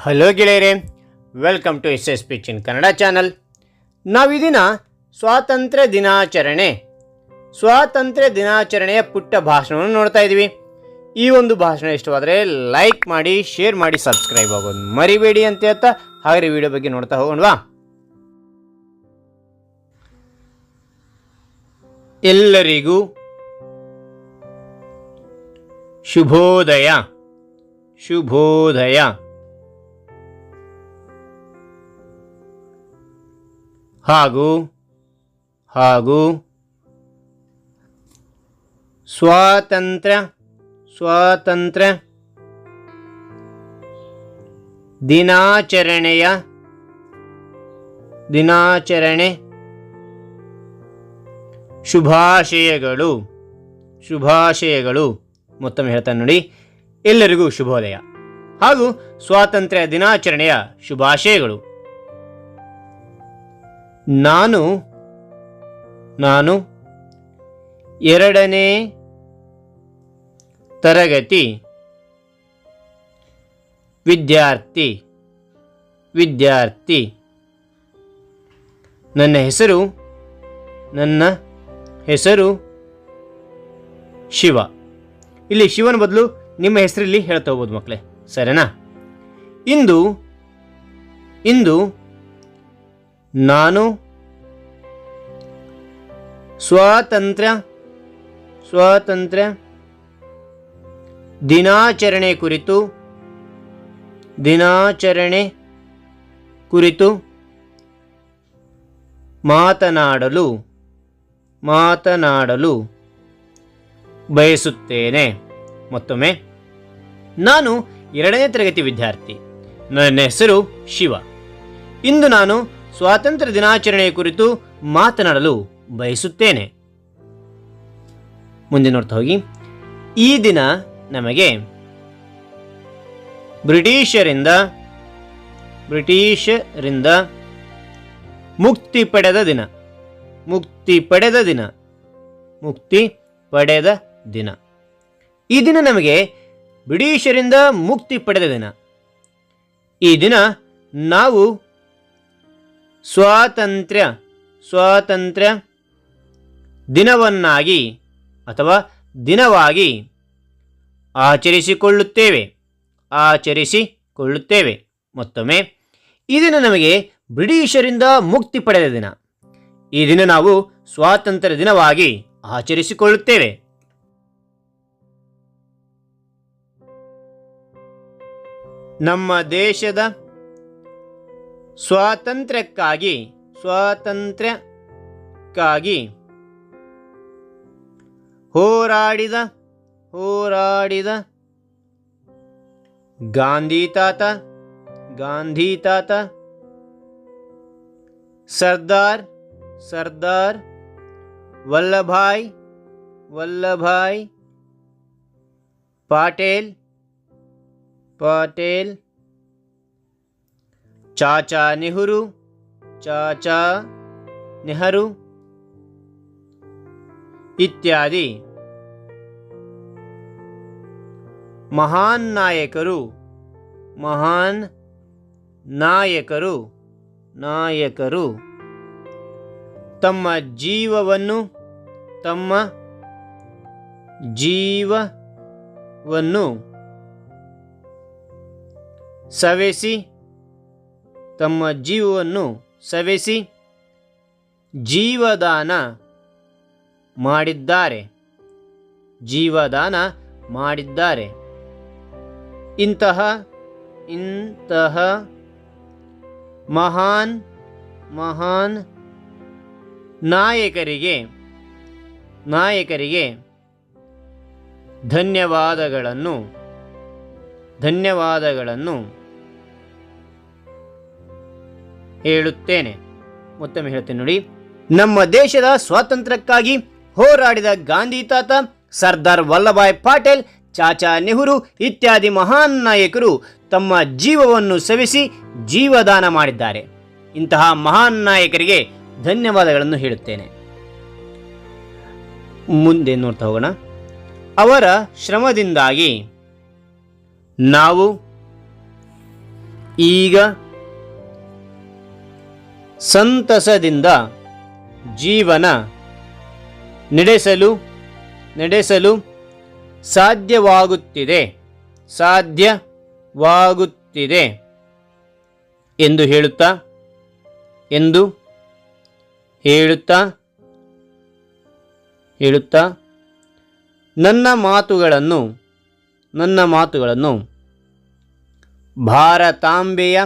Hello ಗೆಳೆಯರೇ, welcome to S pitch in Kannada channel. ನಾವಿದಿನ ಸ್ವಾತಂತ್ರ್ಯ ದಿನಾಚರಣೆಯ ಪುಟ್ಟ ಭಾಷಣವನ್ನು ನೋಡ್ತಾ ಇದ್ದೀವಿ. ಈ ಒಂದು ಭಾಷಣ ಇಷ್ಟವಾದರೆ ಲೈಕ್ ಮಾಡಿ, ಶೇರ್ ಮಾಡಿ, ಸಬ್ಸ್ಕ್ರೈಬ್ ಆಗೋದು ಮರಿಬೇಡಿ ಅಂತ ಹೇಳ್ತಾ ಹಾಗೆ ವಿಡಿಯೋ ಬಗ್ಗೆ ನೋಡ್ತಾ ಹೋಗೋಣವಾ. ಎಲ್ಲರಿಗೂ ಶುಭೋದಯ. ಹಾಗೂ ಸ್ವಾತಂತ್ರ್ಯ ದಿನಾಚರಣೆ ಶುಭಾಶಯಗಳು. ಮತ್ತೊಮ್ಮೆ ಹೇಳ್ತಾನೆ ನೋಡಿ, ಎಲ್ಲರಿಗೂ ಶುಭೋದಯ ಹಾಗೂ ಸ್ವಾತಂತ್ರ್ಯ ದಿನಾಚರಣೆಯ ಶುಭಾಶಯಗಳು. ನಾನು 2ನೇ ತರಗತಿ ವಿದ್ಯಾರ್ಥಿ. ನನ್ನ ಹೆಸರು ಶಿವ. ಇಲ್ಲಿ ಶಿವನ ಬದಲು ನಿಮ್ಮ ಹೆಸರಲ್ಲಿ ಹೇಳ್ತಾ ಹೋಗ್ಬೋದು ಮಕ್ಕಳೇ, ಸರಿನಾ? ಇಂದು ನಾನು ಸ್ವಾತಂತ್ರ್ಯ ದಿನಾಚರಣೆ ಕುರಿತು ಮಾತನಾಡಲು ಬಯಸುತ್ತೇನೆ. ಮತ್ತೊಮ್ಮೆ, ನಾನು 2ನೇ ತರಗತಿ ವಿದ್ಯಾರ್ಥಿ. ನನ್ನ ಹೆಸರು ಶಿವ. ಇಂದು ನಾನು ಸ್ವಾತಂತ್ರ್ಯ ದಿನಾಚರಣೆಯ ಕುರಿತು ಮಾತನಾಡಲು ಬಯಸುತ್ತೇನೆ. ಮುಂದೆ ನೋಡ್ತಾ ಹೋಗಿ. ಈ ದಿನ ನಮಗೆ ಬ್ರಿಟಿಷರಿಂದ ಮುಕ್ತಿ ಪಡೆದ ದಿನ. ಈ ದಿನ ನಮಗೆ ಬ್ರಿಟಿಷರಿಂದ ಮುಕ್ತಿ ಪಡೆದ ದಿನ. ಈ ದಿನ ನಾವು ಸ್ವಾತಂತ್ರ್ಯ ದಿನವನ್ನಾಗಿ ಅಥವಾ ದಿನವಾಗಿ ಆಚರಿಸಿಕೊಳ್ಳುತ್ತೇವೆ. ಮತ್ತೊಮ್ಮೆ, ಈ ದಿನ ನಮಗೆ ಬ್ರಿಟಿಷರಿಂದ ಮುಕ್ತಿ ಪಡೆದ ದಿನ. ಈ ದಿನ ನಾವು ಸ್ವಾತಂತ್ರ್ಯ ದಿನವಾಗಿ ಆಚರಿಸಿಕೊಳ್ಳುತ್ತೇವೆ. ನಮ್ಮ ದೇಶದ ಸ್ವಾತಂತ್ರ್ಯಕ್ಕಾಗಿ ಹೋರಾಡಿದ ಗಾಂಧಿ ತಾತ ಸರ್ದಾರ್ ವಲ್ಲಭಾಯ್ ಪಟೇಲ್, ಚಾಚಾ ನೆಹರು ಇತ್ಯಾದಿ ಮಹಾನ್ ನಾಯಕರು ತಮ್ಮ ಜೀವವನ್ನು ಸವೆಸಿ ಜೀವದಾನ ಮಾಡಿದ್ದಾರೆ. ಇಂತಹ ಮಹಾನ್ ನಾಯಕರಿಗೆ ಧನ್ಯವಾದಗಳನ್ನು ಹೇಳುತ್ತೇನೆ. ಮತ್ತೊಮ್ಮೆ ಹೇಳ್ತೇನೆ ನೋಡಿ. ನಮ್ಮ ದೇಶದ ಸ್ವಾತಂತ್ರ್ಯಕ್ಕಾಗಿ ಹೋರಾಡಿದ ಗಾಂಧಿ ತಾತ, ಸರ್ದಾರ್ ವಲ್ಲಭಾಯ್ ಪಟೇಲ್, ಚಾಚಾ ನೆಹರು ಇತ್ಯಾದಿ ಮಹಾನ್ ನಾಯಕರು ತಮ್ಮ ಜೀವವನ್ನು ಸವೆಸಿ ಜೀವದಾನ ಮಾಡಿದ್ದಾರೆ. ಇಂತಹ ಮಹಾನ್ ನಾಯಕರಿಗೆ ಧನ್ಯವಾದಗಳನ್ನು ಹೇಳುತ್ತೇನೆ. ಮುಂದೆ ನೋಡ್ತಾ ಹೋಗೋಣ. ಅವರ ಶ್ರಮದಿಂದಾಗಿ ನಾವು ಈಗ ಸಂತಸದಿಂದ ಜೀವನ ನಡೆಸಲು ಸಾಧ್ಯವಾಗುತ್ತಿದೆ ಎಂದು ಹೇಳುತ್ತಾ ನನ್ನ ಮಾತುಗಳನ್ನು ಭಾರತಾಂಬೆಯ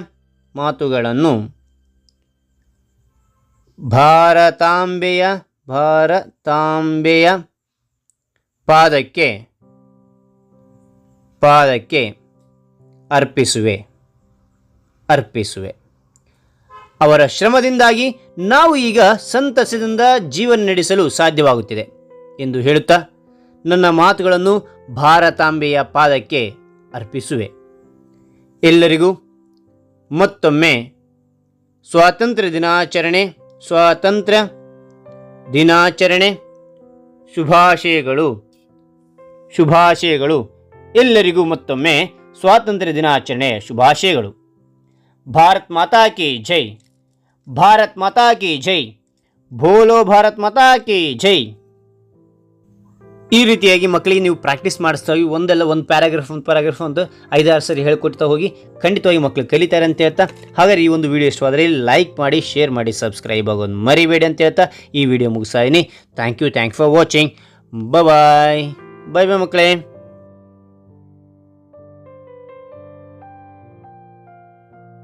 ಪಾದಕ್ಕೆ ಅರ್ಪಿಸುವೆ. ಅವರ ಶ್ರಮದಿಂದಾಗಿ ನಾವು ಈಗ ಸಂತಸದಿಂದ ಜೀವನ ನಡೆಸಲು ಸಾಧ್ಯವಾಗುತ್ತಿದೆ ಎಂದು ಹೇಳುತ್ತಾ ನನ್ನ ಮಾತುಗಳನ್ನು ಭಾರತಾಂಬೆಯ ಪಾದಕ್ಕೆ ಅರ್ಪಿಸುವೆ. ಎಲ್ಲರಿಗೂ ಮತ್ತೊಮ್ಮೆ ಸ್ವಾತಂತ್ರ್ಯ ದಿನಾಚರಣೆ ಶುಭಾಶಯಗಳು. ಎಲ್ಲರಿಗೂ ಮತ್ತೊಮ್ಮೆ ಸ್ವಾತಂತ್ರ್ಯ ದಿನಾಚರಣೆಯ ಶುಭಾಶಯಗಳು. ಭಾರತ್ ಮಾತಾ ಕಿ ಜೈ. ಭಾರತ್ ಮಾತಾ ಕಿ ಜೈ. ಬೋಲೋ ಭಾರತ್ ಮಾತಾ ಕಿ ಜೈ. ಈ ರೀತಿಯಾಗಿ ಮಕ್ಕಳಿಗೆ ನೀವು ಪ್ರಾಕ್ಟೀಸ್ ಮಾಡಿಸ್ತಾ ಹೋಗಿ ಒಂದು ಪ್ಯಾರಾಗ್ರಾಫ್ ಅಂತ 5-6 ಸರಿ ಹೇಳ್ಕೊಡ್ತಾ ಹೋಗಿ ಖಂಡಿತವಾಗಿ ಮಕ್ಕಳು ಕಲಿತಾರೆ ಅಂತ ಹೇಳ್ತಾ, ಹಾಗಾದ್ರೆ ಈ ಒಂದು ವಿಡಿಯೋ ಇಷ್ಟವಾದರೆ ಲೈಕ್ ಮಾಡಿ, ಶೇರ್ ಮಾಡಿ, ಸಬ್ಸ್ಕ್ರೈಬ್ ಆಗೋದು ಮರಿಬೇಡಿ ಅಂತ ಹೇಳ್ತಾ ಈ ವಿಡಿಯೋ ಮುಗಿಸ್ತಾ ಇದ್ದೀನಿ. Thank you for watching. Bye ಮಕ್ಕಳೇ.